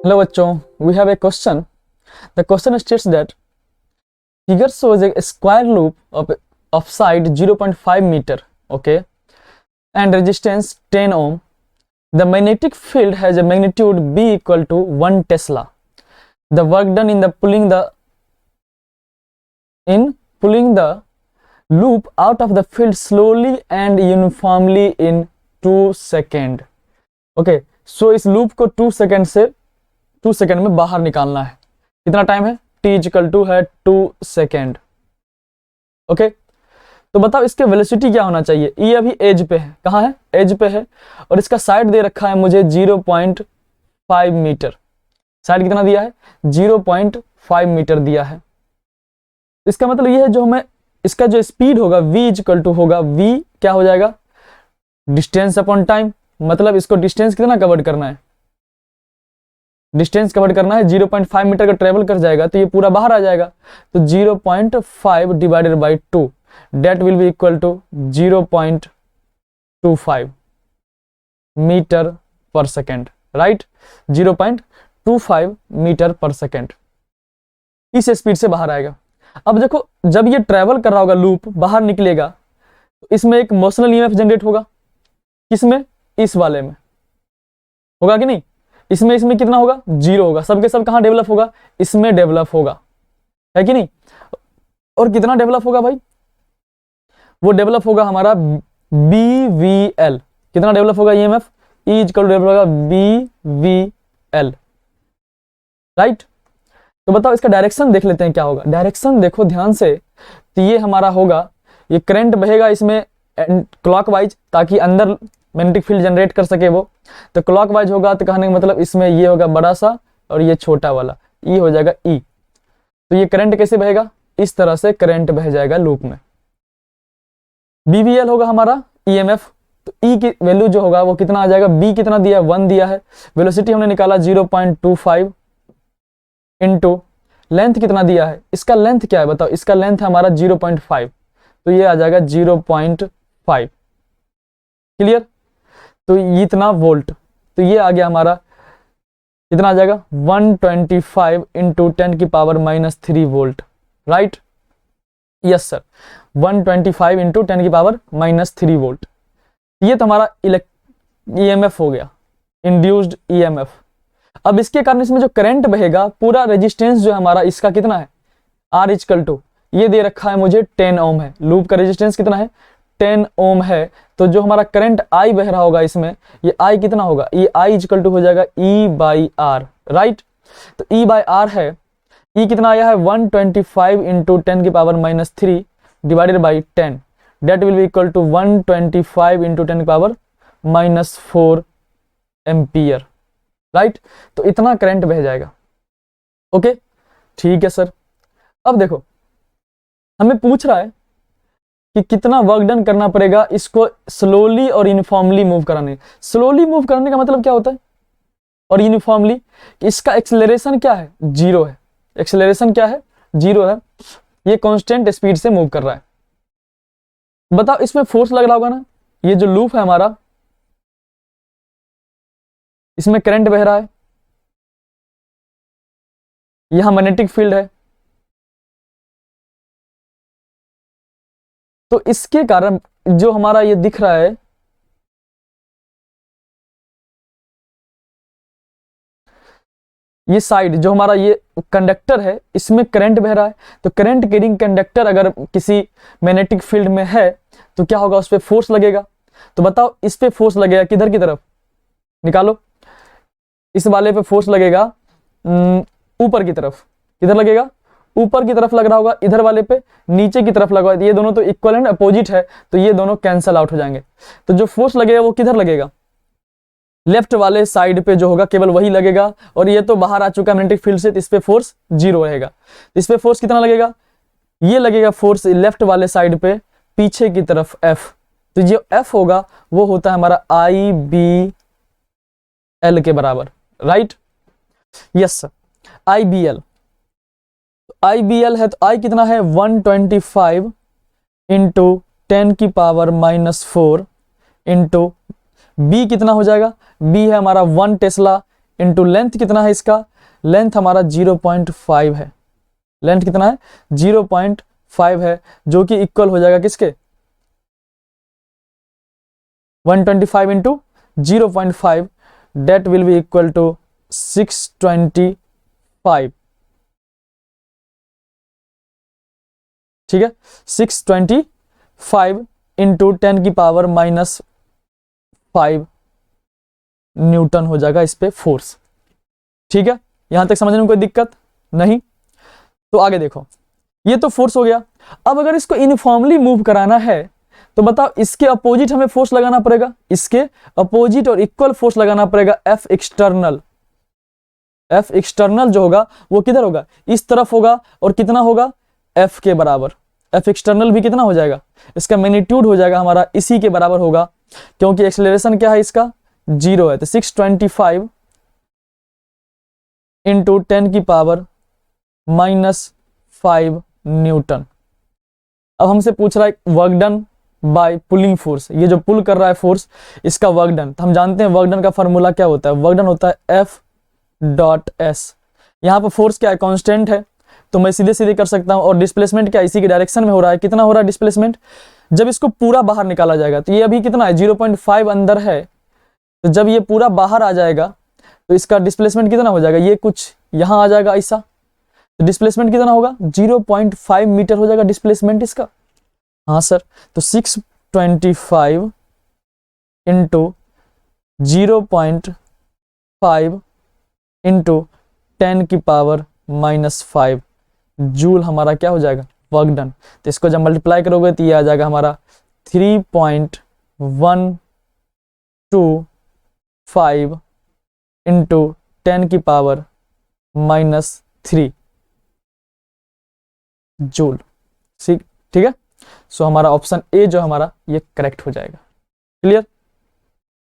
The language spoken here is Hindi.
हेलो बच्चों, we have a question. The question states that figure shows a square loop of side 0.5 meter, okay, and resistance 10 ohm. The magnetic field has a magnitude B equal to 1 Tesla. The work done in pulling the loop out of the field slowly and uniformly in 2 seconds. Okay, so इस लूप को 2 सेकेंड में बाहर निकालना है. कितना टाइम है? t इक्वल टू है 2 सेकेंड. ओके, तो बताओ इसके वेलोसिटी क्या होना चाहिए. ये अभी एज पे है. कहाँ है? एज पे है. और इसका साइड दे रखा है मुझे 0.5 मीटर. साइड कितना दिया है? 0.5 मीटर दिया है. इसका मतलब ये है जो हमें इसका जो स्पीड होगा v इक्वल टू होगा v क्या हो जाएगा? Distance upon time. मतलब इसको डिस्टेंस कितना कवर करना है? डिस्टेंस कवर करना है 0.5 मीटर का ट्रेवल कर जाएगा तो ये पूरा बाहर आ जाएगा. तो 0.5 divided by 2 that will be equal to 0.25 metre per second. Right, 0.25 metre per second इस स्पीड से बाहर आएगा. अब देखो, जब ये ट्रेवल कर रहा होगा, लूप बाहर निकलेगा तो इसमें एक मोशनल ईएमएफ जनरेट होगा. किसमें? इस वाले में होगा कि नहीं? इसमें कितना होगा? 0 होगा. सबके सब कहां डेवलप होगा? इसमें डेवलप होगा, है कि नहीं? और कितना डेवलप होगा भाई? वो डेवलप होगा हमारा BVL. कितना डेवलप होगा? ईएमएफ E इक्वल डेवलप होगा BVL. राइट, तो बताओ इसका डायरेक्शन देख लेते हैं क्या होगा. डायरेक्शन देखो ध्यान से. तो ये हमारा होगा, ये करंट बहेगा इसमें क्लॉकवाइज ताकि अंदर मैग्नेटिक फील्ड जनरेट कर सके वो. तो क्लॉकवाइज होगा तो कहने का मतलब इसमें ये होगा बड़ा सा और ये छोटा वाला ई हो जाएगा ई. तो ये करंट कैसे बहेगा? इस तरह से करंट बह जाएगा लूप में. BVL होगा हमारा ईएमएफ. तो ई की वैल्यू जो होगा वो कितना आ जाएगा? बी कितना दिया है? 1 दिया है. वेलोसिटी हमने निकाला 0.25 इंटू लेंथ कितना दिया है? इसका लेंथ क्या है बताओ? इसका लेंथ है हमारा 0.5. तो ये आ जाएगा 0.5. क्लियर? तो इतना वोल्ट. तो ये आ गया हमारा, कितना आ जाएगा? 125 इंटू 10 की power -3 volt. Right, yes sir, 125 into 10 की पावर -3 वोल्ट. ये तो हमारा ईएमएफ हो गया, इंड्यूस्ड ईएमएफ. अब इसके कारण इसमें जो करंट बहेगा, पूरा रेजिस्टेंस जो है हमारा इसका कितना है? R इक्वल टू ये दे रखा है मुझे 10 ओम है. लूप का रेजिस्टेंस कितना है? 10 ओम है. तो जो हमारा करंट I बह रहा होगा इसमें, ये I कितना होगा? ये I इक्वल टू हो जाएगा E/R. राइट, तो E/R है. E कितना आया है? 125 इंटू 10 की power -3 divided by 10 that will be equal to 125 into 10 की पावर -4 एम्पियर. राइट, तो इतना करंट बह जाएगा. ओके, ठीक है सर. अब देखो, हमें पूछ रहा है कि कितना वर्क डन करना पड़ेगा इसको स्लोली और यूनिफॉर्मली मूव कराने. स्लोली मूव कराने का मतलब क्या होता है? और यूनिफॉर्मली, इसका एक्सेलरेशन क्या है? 0 है. एक्सेलरेशन क्या है? 0 है. ये कांस्टेंट स्पीड से मूव कर रहा है. बताओ इसमें फोर्स लग रहा होगा ना. ये जो लूप है हमारा, इसमें करंट बह रहा है, यहां मैग्नेटिक फील्ड है. तो इसके कारण जो हमारा ये दिख रहा है, ये साइड जो हमारा ये कंडक्टर है, इसमें करंट बह रहा है. तो करंट कैरिंग कंडक्टर अगर किसी मैग्नेटिक फील्ड में है तो क्या होगा? उस पर फोर्स लगेगा. तो बताओ इस पे फोर्स लगेगा किधर की तरफ? निकालो. इस वाले पे फोर्स लगेगा ऊपर की तरफ. किधर लगेगा? ऊपर की तरफ लग रहा होगा. इधर वाले पे नीचे की तरफ लगा. ये दोनों तो इक्वल एंड अपोजिट है, तो ये दोनों कैंसल आउट हो जाएंगे. तो जो फोर्स लगेगा वो किधर लगेगा? लेफ्ट वाले साइड पे जो होगा केवल वही लगेगा. और ये तो बाहर आ चुका है मैग्नेटिक फील्ड से, तो इस पे फोर्स 0 रहेगा. इस पे फोर्स कितना लगेगा? ये लगेगा फोर्स लेफ्ट वाले साइड पे पीछे की तरफ F. तो जो F होगा वो होता है हमारा IBL के बराबर. Right, yes sir, IBL. IBL है तो I कितना है? 125 इंटू 10 की पावर -4 इंटू B कितना हो जाएगा? B है हमारा 1 टेस्ला इंटू लेंथ कितना है इसका, लेंथ हमारा 0.5 है, लेंथ कितना है 0.5 है, जो कि इक्वल हो जाएगा किसके 125 into 0.5, that will be equal to 625, ठीक है 625 इंटू 10 की पावर -5 न्यूटन हो जाएगा इस पे फोर्स। ठीक है, यहां तक समझने में कोई दिक्कत नहीं। तो आगे देखो, ये तो फोर्स हो गया। अब अगर इसको यूनिफॉर्मली मूव कराना है तो बताओ इसके अपोजिट हमें फोर्स लगाना पड़ेगा, इसके अपोजिट और इक्वल फोर्स लगाना पड़ेगा एफ एक्सटर्नल। एफ एक्सटर्नल जो होगा वो किधर होगा, इस तरफ होगा, और कितना होगा एफ के बराबर। एफ एक्सटर्नल भी कितना हो जाएगा, इसका मैग्नीट्यूड हो जाएगा हमारा इसी के बराबर होगा, क्योंकि एक्सेलरेशन क्या है इसका 0 है। तो 625 इंटू 10 की पावर -5 न्यूटन। अब हमसे पूछ रहा है work done by pulling force, ये जो पुल कर रहा है फोर्स इसका वर्क डन। तो हम जानते हैं वर्क डन का फॉर्मूला क्या होता है, वर्क डन होता है F.S। यहाँ पर फोर्स क्या है, कांस्टेंट है, तो मैं सीधे सीधे कर सकता हूं। और डिस्प्लेसमेंट क्या इसी के डायरेक्शन में हो रहा है, कितना हो रहा है डिस्प्लेसमेंट, जब इसको पूरा बाहर निकाला जाएगा। तो ये अभी कितना है 0.5 अंदर है, तो जब ये पूरा बाहर आ जाएगा तो इसका डिस्प्लेसमेंट कितना हो जाएगा, ये कुछ यहां आ जाएगा ऐसा, तो डिस्प्लेसमेंट कितना होगा 0.5 मीटर हो जाएगा डिस्प्लेसमेंट इसका। हाँ सर, तो 625 इंटू 0.5 इंटू 10 की पावर -5 जूल हमारा क्या हो जाएगा वर्क डन। तो इसको जब मल्टीप्लाई करोगे तो ये आ जाएगा हमारा 3.125 इंटू 10 की पावर -3 जूल। ठीक है, सो हमारा ऑप्शन ए जो हमारा ये करेक्ट हो जाएगा। क्लियर।